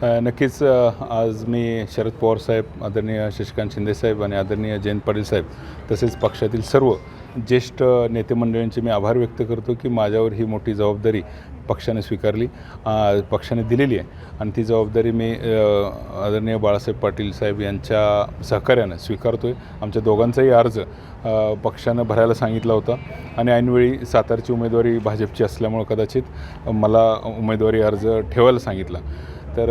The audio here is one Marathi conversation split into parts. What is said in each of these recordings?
नक्कीच आज मी शरद पवार साहेब, आदरणीय शशिकांत शिंदे साहेब आणि आदरणीय जयंत पाटील साहेब तसेच पक्षातील सर्व ज्येष्ठ नेते मंडळींचे मी आभार व्यक्त करतो की माझ्यावर ही मोठी जबाबदारी पक्षाने स्वीकारली, पक्षाने दिलेली आहे आणि ती जबाबदारी मी आदरणीय बाळासाहेब पाटील साहेब यांच्या सहकार्यानं स्वीकारतो आहे. आमच्या दोघांचाही अर्ज पक्षानं भरायला सांगितला होता आणि ऐनवेळी सातारची उमेदवारी भाजपची असल्यामुळं कदाचित मला उमेदवारी अर्ज ठेवायला सांगितला. तर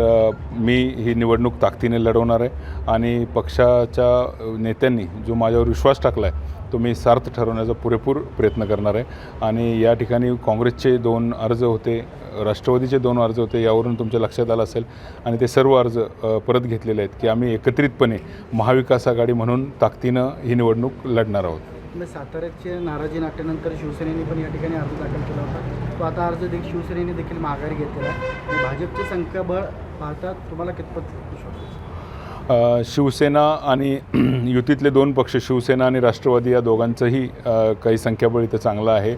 मी ही निवडणूक ताकदीने लढवणार आहे आणि पक्षाच्या नेत्यांनी जो माझ्यावर विश्वास टाकला आहे तो मी सार्थ ठरवण्याचा पुरेपूर प्रयत्न करणार आहे. आणि या ठिकाणी काँग्रेसचे 2 अर्ज होते, राष्ट्रवादीचे 2 अर्ज होते, यावरून तुमच्या लक्षात आलं असेल आणि ते सर्व अर्ज परत घेतलेले आहेत की आम्ही एकत्रितपणे महाविकास आघाडी म्हणून ताकदीनं ही निवडणूक लढणार आहोत. साताऱ्याचे नाराजी नाट्यानंतर शिवसेनेने पण या ठिकाणी अर्ज दाखल केला होता. तो आता अर्ज देखील शिवसेनेने देखील माघारी घेतलेला आहे. भाजपचे संख्याबळ पाहता तुम्हाला कितपत विश्वास? शिवसेना आणि युतीतले 2 पक्ष शिवसेना आणि राष्ट्रवादी या दोघांचंही काही संख्याबळ इथं चांगलं आहे.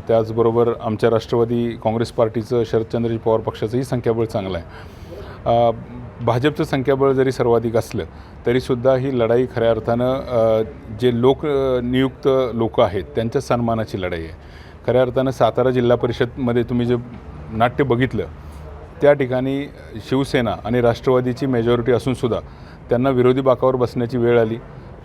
त्याचबरोबर आमच्या राष्ट्रवादी काँग्रेस पार्टीचं शरदचंद्रजी पवार पक्षाचंही संख्याबळ चांगलं आहे. भाजपचं संख्याबळ जरी सर्वाधिक असलं तरीसुद्धा ही लढाई खऱ्या अर्थानं जे नियुक्त लोक आहेत त्यांच्या सन्मानाची लढाई आहे. खऱ्या अर्थानं सातारा जिल्हा परिषदमध्ये तुम्ही जे नाट्य बघितलं त्या ठिकाणी शिवसेना आणि राष्ट्रवादीची मेजॉरिटी असूनसुद्धा त्यांना विरोधी बाकावर बसण्याची वेळ आली.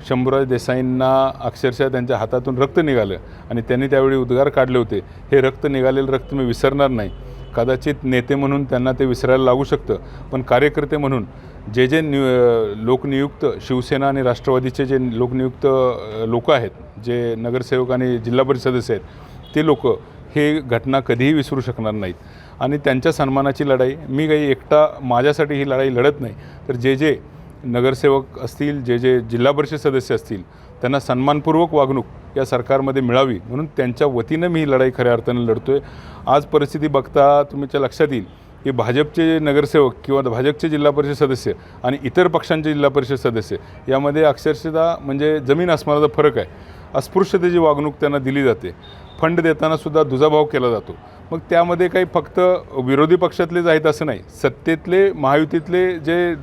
शंभूराज देसाईंना अक्षरशः त्यांच्या हातातून रक्त निघालं आणि त्यांनी त्यावेळी उद्गार काढले होते, हे रक्त निघालेलं रक्त मी विसरणार नाही. कदाचित नेते म्हणून त्यांना ते विसरायला लागू शकतं, पण कार्यकर्ते म्हणून जे लोकनियुक्त शिवसेना आणि राष्ट्रवादीचे जे लोकनियुक्त लोक आहेत, जे नगरसेवक आणि जिल्हा परिषद सदस्य आहेत, ते लोक हे घटना कधीही विसरू शकणार नाहीत आणि त्यांच्या सन्मानाची लढाई मी काही एकटा माझ्यासाठी ही लढाई लढत नाही, तर जे नगरसेवक असतील, जे जिल्हा परिषद सदस्य असतील त्यांना सन्मानपूर्वक वागणूक या सरकारमध्ये मिळावी म्हणून त्यांच्या वतीनं मी ही लढाई खऱ्या अर्थानं लढतो आहे. आज परिस्थिती बघता तुमच्या लक्षात येईल की भाजपचे नगरसेवक किंवा भाजपचे जिल्हा परिषद सदस्य आणि इतर पक्षांचे जिल्हा परिषद सदस्य यामध्ये अक्षरशः म्हणजे जमीन आसमानाचा फरक आहे. अस्पृश्यतेची वागणूक त्यांना दिली जाते. फंड देतानासुद्धा दुजाभाव केला जातो. मग त्यामध्ये काही फक्त विरोधी पक्षातलेच आहेत असं नाही, सत्तेतले महायुतीतले जे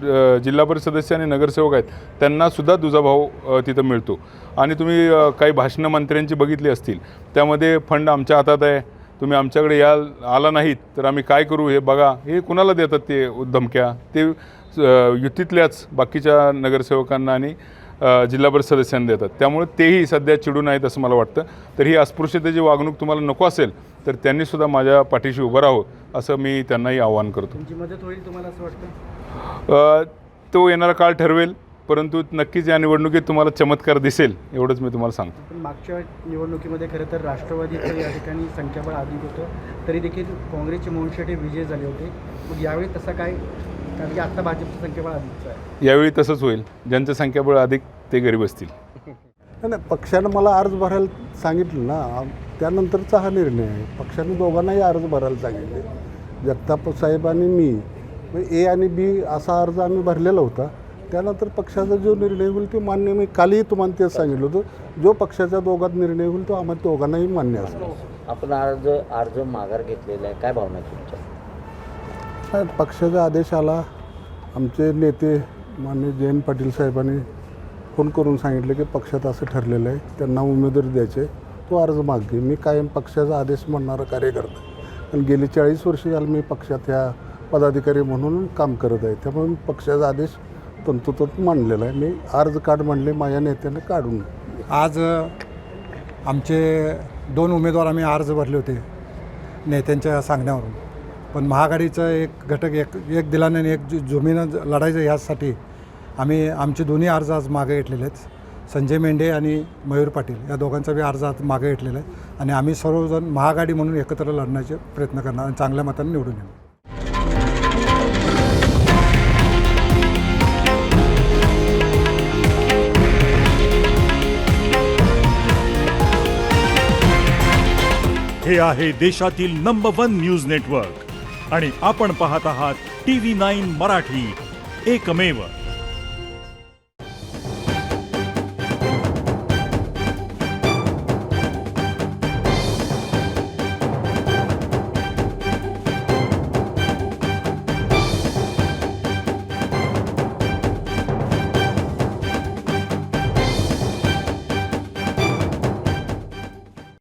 जिल्हा परिषद सदस्य आणि नगरसेवक आहेत त्यांनासुद्धा दुजाभाव तिथं मिळतो. आणि तुम्ही काही भाषणं मंत्र्यांची बघितली असतील, त्यामध्ये फंड आमच्या हातात आहे, तुम्ही आमच्याकडे आला नाहीत तर आम्ही काय करू हे बघा, हे कुणाला देतात ते धमक्या? ते युतीतल्याच बाकीच्या नगरसेवकांना आणि जिल्हा परिषद सदस्यांना देतात. त्यामुळे तेही सध्या चिडून आहेत असं मला वाटतं. तर ही अस्पृश्यतेची वागणूक तुम्हाला नको असेल तर त्यांनीसुद्धा माझ्या पाठीशी उभं राहावं असं मी त्यांनाही आवाहन करतो. तुमची मदत होईल तुम्हाला असं वाटतं? तो येणारा काळ ठरवेल, परंतु नक्कीच या निवडणुकीत तुम्हाला चमत्कार दिसेल एवढंच मी तुम्हाला सांगतो. पण मागच्या निवडणुकीमध्ये खरं तर राष्ट्रवादीचं या ठिकाणी संख्याबळ अधिक होतं, तरी देखील काँग्रेसचे मोहन शेटे विजय झाले होते. मग यावेळी तसं काय? कारण की आत्ता भाजपचं संख्याबळ अधिकचं आहे. यावेळी तसंच होईल. ज्यांचं संख्याबळ अधिक ते घरी बसतील. नाही, पक्षानं मला अर्ज भरायला सांगितलं ना, त्यानंतरचा हा निर्णय आहे. पक्षाने दोघांनाही अर्ज भरायला सांगितले, जगताप साहेब आणि मी. ए आणि बी असा अर्ज आम्ही भरलेला होता. त्यानंतर पक्षाचा जो निर्णय होईल तो मान्य. मी कालही तुम्हाला तेच सांगितलं होतं, जो पक्षाच्या दोघात निर्णय होईल तो आम्हाला दोघांनाही मान्य असेल. आपण अर्ज माघार घेतलेला आहे, काय भावना तुमच्या? पक्षाचा आदेश आला. आमचे नेते माननीय जयंत पाटील साहेबांनी फोन करून सांगितलं की पक्षात असं ठरलेलं आहे, त्यांना उमेदवारी द्यायचे, तो अर्ज मागे. मी कायम पक्षाचा आदेश म्हणणारा कार्यकर्ता आणि गेली 40 वर्ष झालं मी पक्षात ह्या पदाधिकारी म्हणून काम करत आहे. त्यामुळे मी पक्षाचा आदेश तंतोतंत मानलेला आहे. मी अर्ज काढ म्हणले, माझ्या नेत्याने काढून. आज आमचे 2 उमेदवार आम्ही अर्ज भरले होते नेत्यांच्या सांगण्यावरून, पण महाआघाडीचा एक घटक एक दिलाने आणि एक जुमीनं लढायचं यासाठी आम्ही आमचे दोन्ही अर्ज आज मागे घेतलेले आहेत. संजय मेंढे आणि मयूर पाटील या दोघांचा बी अर्ज आज मागे घेतलेला आहे आणि आम्ही सर्वजण महाआघाडी म्हणून एकत्र लढण्याचे प्रयत्न करणार आणि चांगल्या मताने निवडून येणार. हे आहे देशातील नंबर 1 न्यूज नेटवर्क आणि आपण पाहत आहात TV9 मराठी, एकमेव.